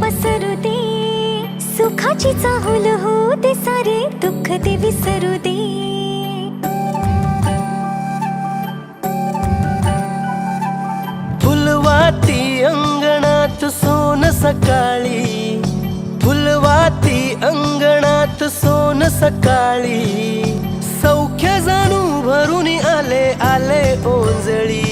पसरू दे, सुखाची चाहूल हो दे, सारे दुःख ते विसरू दे. फुलवाती अंगणात सोन सकाळी, फुलवाती अंगणात सोन सकाळी, सौख्य जाणू भरून आले आले ओंजळी.